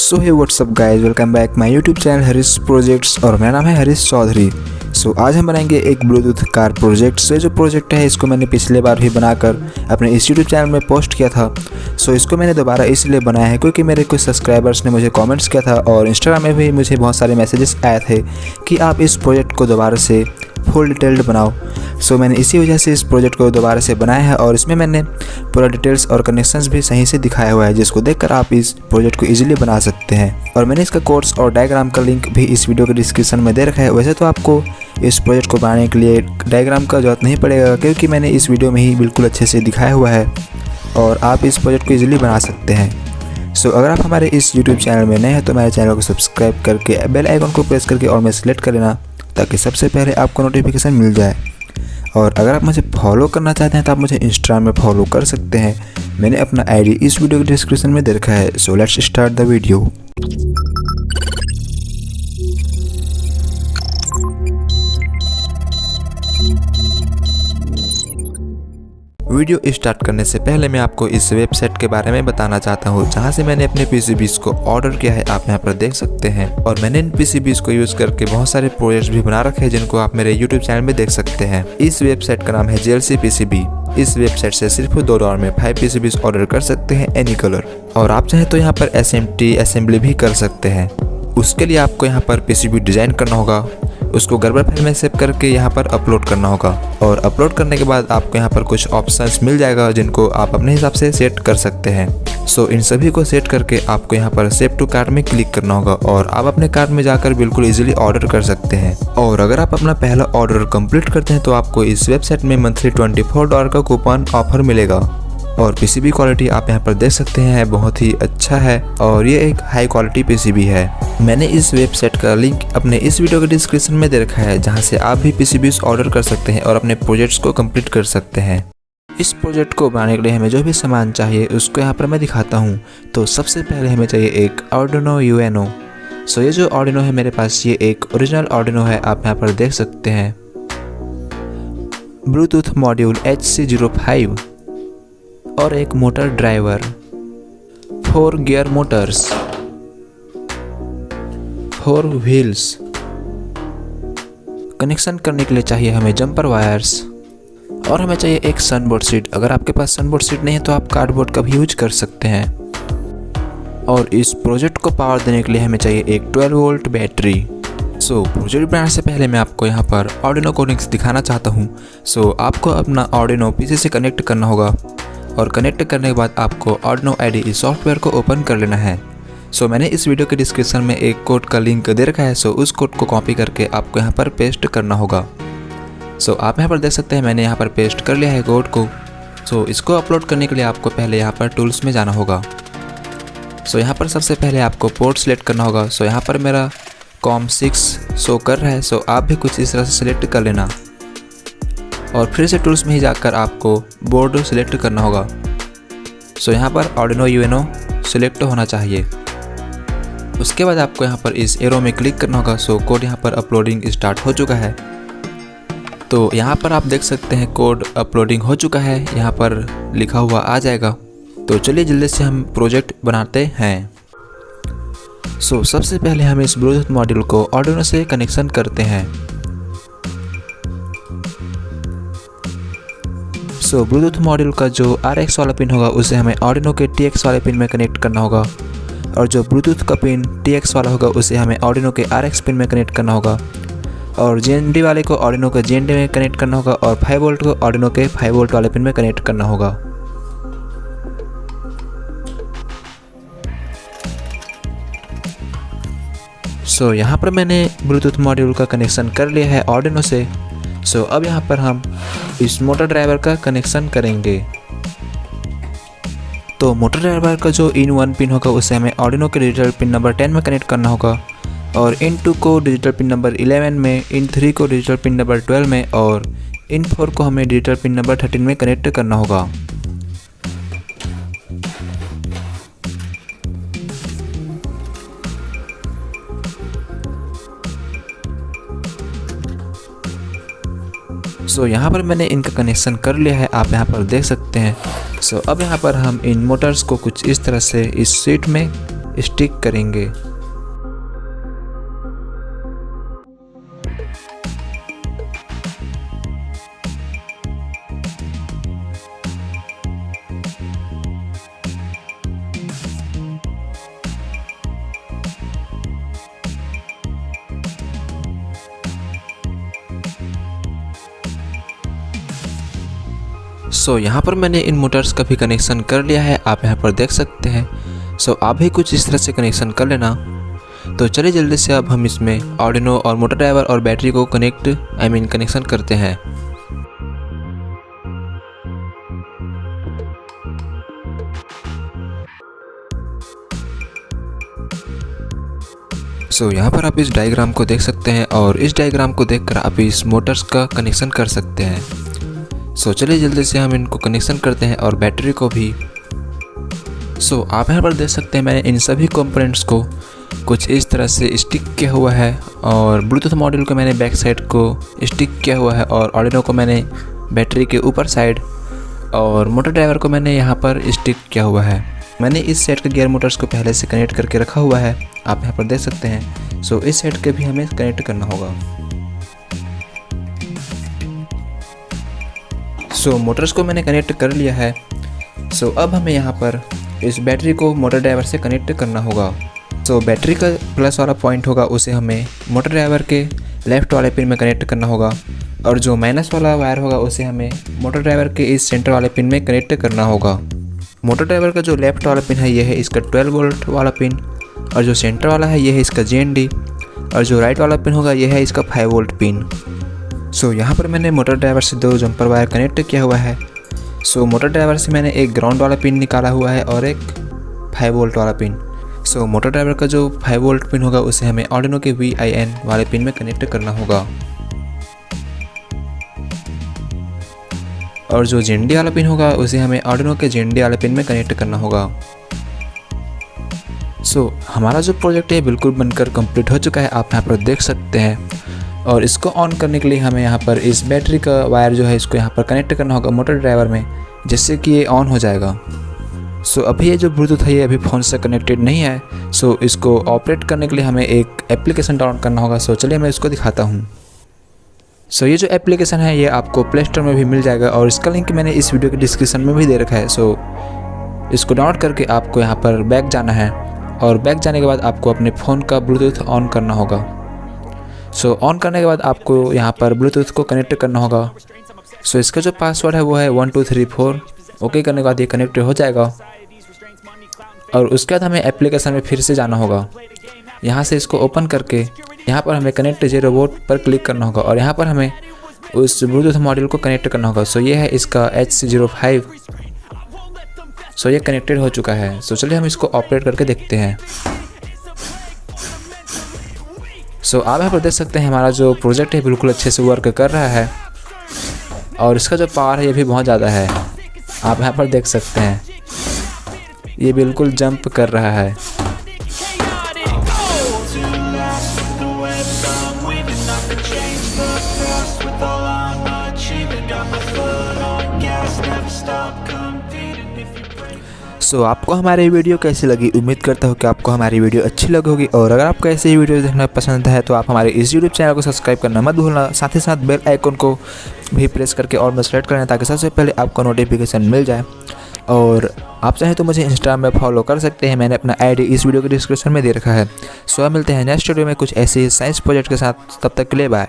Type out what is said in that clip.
So hey what's up guys, welcome back my YouTube channel Harish projects और मेरा नाम है हरीश चौधरी। सो आज हम बनाएंगे एक ब्लूटूथ कार प्रोजेक्ट। सो ये जो प्रोजेक्ट है इसको मैंने पिछले बार भी बनाकर अपने इस यूट्यूब चैनल में पोस्ट किया था। सो इसको मैंने दोबारा इसलिए बनाया है क्योंकि मेरे कुछ सब्सक्राइबर्स ने मुझे कमेंट्स किया था और इंस्टाग्राम में भी मुझे बहुत सारे मैसेजेस आए थे कि आप इस प्रोजेक्ट को दोबारा से फुल डिटेल्ड बनाओ। सो मैंने इसी वजह से इस प्रोजेक्ट को दोबारा से बनाया है और इसमें मैंने पूरा डिटेल्स और कनेक्शंस भी सही से दिखाया हुआ है, जिसको देखकर आप इस प्रोजेक्ट को इजीली बना सकते हैं। और मैंने इसका कोर्स और डायग्राम का लिंक भी इस वीडियो के डिस्क्रिप्शन में दे रखा है। वैसे तो आपको इस प्रोजेक्ट को बनाने के लिए डायग्राम का जरूरत नहीं पड़ेगा क्योंकि मैंने इस वीडियो में ही बिल्कुल अच्छे से दिखाया हुआ है और आप इस प्रोजेक्ट को ईजिली बना सकते हैं। सो अगर आप हमारे इस यूट्यूब चैनल में नए हैं तो मेरे चैनल को सब्सक्राइब करके बेल आइकन को प्रेस करके और में सेलेक्ट कर लेना ताकि सबसे पहले आपको नोटिफिकेशन मिल जाए। और अगर आप मुझे फॉलो करना चाहते हैं तो आप मुझे इंस्टाग्राम में फॉलो कर सकते हैं। मैंने अपना आईडी इस वीडियो के डिस्क्रिप्शन में दे रखा है। So let's start the video. Video start करने से पहले मैं आपको इस वेबसाइट के बारे में बताना चाहता हूँ जहाँ से मैंने अपने पीसीबीज को ऑर्डर किया है। आप यहाँ पर देख सकते हैं और मैंने इन पीसीबीज को यूज करके बहुत सारे प्रोजेक्ट्स भी बना रखे हैं जिनको आप मेरे यूट्यूब चैनल में देख सकते हैं। इस वेबसाइट का नाम है JLC PCB। इस वेबसाइट से सिर्फ $2 में 5 पीसीबीज ऑर्डर कर सकते हैं एनी कलर। और आप चाहें तो यहाँ पर SMT असेंबली भी कर सकते हैं। उसके लिए आपको यहाँ पर पीसीबी डिजाइन करना होगा, उसको गर्बर फाइल में सेव करके यहाँ पर अपलोड करना होगा और अपलोड करने के बाद आपको यहाँ पर कुछ ऑप्शंस मिल जाएगा जिनको आप अपने हिसाब से सेट कर सकते हैं। सो इन सभी को सेट करके आपको यहाँ पर सेव टू कार्ट में क्लिक करना होगा और आप अपने कार्ट में जाकर बिल्कुल इजीली ऑर्डर कर सकते हैं। और अगर आप अपना पहला ऑर्डर कंप्लीट करते हैं तो आपको इस वेबसाइट में मंथली $24 का कूपन ऑफर मिलेगा। और पीसीबी क्वालिटी आप यहाँ पर देख सकते हैं बहुत ही अच्छा है और ये एक हाई क्वालिटी पीसीबी है। मैंने इस वेबसाइट का लिंक अपने इस वीडियो के डिस्क्रिप्शन में दे रखा है जहाँ से आप भी पीसीबीज ऑर्डर कर सकते हैं और अपने प्रोजेक्ट्स को कंप्लीट कर सकते हैं। इस प्रोजेक्ट को बनाने के लिए हमें जो भी सामान चाहिए उसको यहाँ पर मैं दिखाता हूँ। तो सबसे पहले हमें चाहिए एक आर्डिनो UNO। सो ये जो आर्डिनो है मेरे पास ये एक ओरिजिनल आर्डिनो है, आप यहाँ पर देख सकते हैं। ब्लूटूथ मॉड्यूल HC05 और एक motor driver, 4 gear Motors, 4 wheels. Connection करने के लिए चाहिए हमें जंपर वायर्स और हमें चाहिए एक सनबोर्ड सीट। अगर आपके पास सनबोर्ड सीट नहीं है तो आप कार्डबोर्ड का भी यूज कर सकते हैं। और इस प्रोजेक्ट को पावर देने के लिए हमें चाहिए एक 12 वोल्ट बैटरी। सो प्रोजेक्ट बनाने से पहले मैं आपको यहाँ पर आर्डिनो कोडिंग्स दिखाना चाहता हूँ। सो आपको अपना आर्डिनो पीसी से कनेक्ट करना होगा और कनेक्ट करने के बाद आपको आर्डिनो IDE सॉफ्टवेयर को ओपन कर लेना है। सो मैंने इस वीडियो के डिस्क्रिप्शन में एक कोड का लिंक दे रखा है। सो उस कोड को कॉपी करके आपको यहाँ पर पेस्ट करना होगा। सो आप यहाँ पर देख सकते हैं मैंने यहाँ पर पेस्ट कर लिया है कोड को। सो इसको अपलोड करने के लिए आपको पहले यहाँ पर टूल्स में जाना होगा। सो यहाँ पर सबसे पहले आपको पोर्ट सेलेक्ट करना होगा। सो यहाँ पर मेरा COM6 शो कर रहा है। सो आप भी कुछ इस तरह से सिलेक्ट कर लेना और फिर से टूल्स में ही जाकर आपको बोर्ड सिलेक्ट करना होगा। सो यहाँ पर आर्डिनो UNO सिलेक्ट होना चाहिए। उसके बाद आपको यहाँ पर इस एरो में क्लिक करना होगा। सो कोड यहाँ पर अपलोडिंग स्टार्ट हो चुका है। तो यहाँ पर आप देख सकते हैं कोड अपलोडिंग हो चुका है, यहाँ पर लिखा हुआ आ जाएगा। तो चलिए जल्दी से हम प्रोजेक्ट बनाते हैं। सो सबसे पहले हम इस ब्लूटूथ मॉड्यूल को आर्डिनो से कनेक्शन करते हैं। सो ब्लूटूथ मॉड्यूल का जो RX वाला पिन होगा उसे हमें आर्डिनो के TX वाले पिन में कनेक्ट करना होगा और जो ब्लूटूथ का पिन TX वाला होगा उसे हमें आर्डिनो के RX पिन में कनेक्ट करना होगा और GND वाले को आर्डिनो के GND में कनेक्ट करना होगा और 5 वोल्ट को आर्डिनो के 5 वोल्ट वाले पिन में कनेक्ट करना होगा। सो यहाँ पर मैंने ब्लूटूथ मॉड्यूल का कनेक्शन कर लिया है आर्डिनो से। सो अब यहाँ पर हम इस मोटर ड्राइवर का कनेक्शन करेंगे। तो मोटर ड्राइवर का जो इन 1 पिन होगा उसे हमें आर्डिनो के डिजिटल पिन नंबर 10 में कनेक्ट करना होगा और इन 2 को डिजिटल पिन नंबर 11 में, इन 3 को डिजिटल पिन नंबर 12 में और इन 4 को हमें डिजिटल पिन नंबर 13 में कनेक्ट करना होगा। सो यहाँ पर मैंने इनका कनेक्शन कर लिया है, आप यहाँ पर देख सकते हैं। सो अब यहाँ पर हम इन मोटर्स को कुछ इस तरह से इस सीट में स्टिक करेंगे। यहाँ पर मैंने इन मोटर्स का भी कनेक्शन कर लिया है, आप यहाँ पर देख सकते हैं। आप भी कुछ इस तरह से कनेक्शन कर लेना। तो चलिए जल्दी से अब हम इसमें आर्डिनो और मोटर ड्राइवर और बैटरी को कनेक्शन करते हैं। यहाँ पर आप इस डायग्राम को देख सकते हैं और इस डायग्राम को देखकर आप इस मोटर्स का कनेक्शन कर सकते हैं। चलिए जल्दी से हम इनको कनेक्शन करते हैं और बैटरी को भी। आप यहाँ पर देख सकते हैं मैंने इन सभी कंपोनेंट्स को कुछ इस तरह से स्टिक किया हुआ है और ब्लूटूथ मॉड्यूल को मैंने बैक साइड को स्टिक किया हुआ है और आर्डिनो को मैंने बैटरी के ऊपर साइड और मोटर ड्राइवर को मैंने यहाँ पर स्टिक किया हुआ है। मैंने इस सेट के गियर मोटर्स को पहले से कनेक्ट करके रखा हुआ है, आप यहाँ पर देख सकते हैं। इस सेट के भी हमें कनेक्ट करना होगा। मोटर्स को मैंने कनेक्ट कर लिया है। अब हमें यहाँ पर इस बैटरी को मोटर ड्राइवर से कनेक्ट करना होगा। बैटरी का प्लस वाला पॉइंट होगा उसे हमें मोटर ड्राइवर के लेफ़्ट वाले पिन में कनेक्ट करना होगा और जो माइनस वाला वायर होगा उसे हमें मोटर ड्राइवर के इस सेंटर वाले पिन में कनेक्ट करना होगा। मोटर ड्राइवर का जो लेफ़्ट वाला पिन है ये है इसका 12 वोल्ट वाला पिन और जो सेंटर वाला है ये है इसका GND और जो राइट वाला पिन होगा ये है इसका 5 वोल्ट पिन। यहाँ पर मैंने मोटर ड्राइवर से 2 जंपर वायर कनेक्ट किया हुआ है। मोटर ड्राइवर से मैंने एक ग्राउंड वाला पिन निकाला हुआ है और एक 5 वोल्ट वाला पिन। मोटर ड्राइवर का जो 5 वोल्ट पिन होगा उसे हमें आर्डिनो के VIN वाले पिन में कनेक्ट करना होगा और जो GND वाला पिन होगा उसे हमें आर्डिनो के GND वाले पिन में कनेक्ट करना होगा। हमारा जो प्रोजेक्ट है बिल्कुल बनकर कंप्लीट हो चुका है, आप यहाँ पर देख सकते हैं। और इसको ऑन करने के लिए हमें यहाँ पर इस बैटरी का वायर जो है इसको यहाँ पर कनेक्ट करना होगा मोटर ड्राइवर में, जिससे कि ये ऑन हो जाएगा। अभी ये जो ब्लूटूथ है ये अभी फ़ोन से कनेक्टेड नहीं है। इसको ऑपरेट करने के लिए हमें एक एप्लीकेशन डाउनलोड करना होगा। चलिए मैं इसको दिखाता हूँ। ये जो एप्लीकेशन है ये आपको प्ले स्टोर में भी मिल जाएगा और इसका लिंक मैंने इस वीडियो के डिस्क्रिप्शन में भी दे रखा है। इसको डाउनलोड करके आपको यहाँ पर बैक जाना है और बैक जाने के बाद आपको अपने फ़ोन का ब्लूटूथ ऑन करना होगा। ऑन करने के बाद आपको यहाँ पर ब्लूटूथ को कनेक्ट करना होगा। इसका जो पासवर्ड है वो है 1234। ओके करने के बाद ये कनेक्ट हो जाएगा और उसके बाद हमें एप्लीकेशन में फिर से जाना होगा। यहाँ से इसको ओपन करके यहाँ पर हमें कनेक्ट जीरो वोल्ट पर क्लिक करना होगा और यहाँ पर हमें उस ब्लूटूथ मॉड्यूल को कनेक्ट करना होगा। ये है इसका HC05। ये कनेक्टेड हो चुका है। चलिए हम इसको ऑपरेट करके देखते हैं। आप यहाँ पर देख सकते हैं हमारा जो प्रोजेक्ट है बिल्कुल अच्छे से वर्क कर रहा है और इसका जो पावर है ये भी बहुत ज़्यादा है। आप यहाँ पर देख सकते हैं ये बिल्कुल जंप कर रहा है। आपको हमारी वीडियो कैसी लगी? उम्मीद करता हूँ कि आपको हमारी वीडियो अच्छी लगी होगी और अगर आपको ऐसे ही वीडियो देखना पसंद है तो आप हमारे इस यूट्यूब चैनल को सब्सक्राइब करना मत भूलना। साथ ही साथ बेल आइकन को भी प्रेस करके और में सेलेक्ट करना ताकि सबसे पहले आपको नोटिफिकेशन मिल जाए। और आप चाहें तो मुझे इंस्टाग्राम में फॉलो कर सकते हैं, मैंने अपना ID इस वीडियो के डिस्क्रिप्शन में दे रखा है। मिलते हैं नेक्स्ट वीडियो में कुछ ऐसे साइंस प्रोजेक्ट के साथ, तब तक के लिए बाय।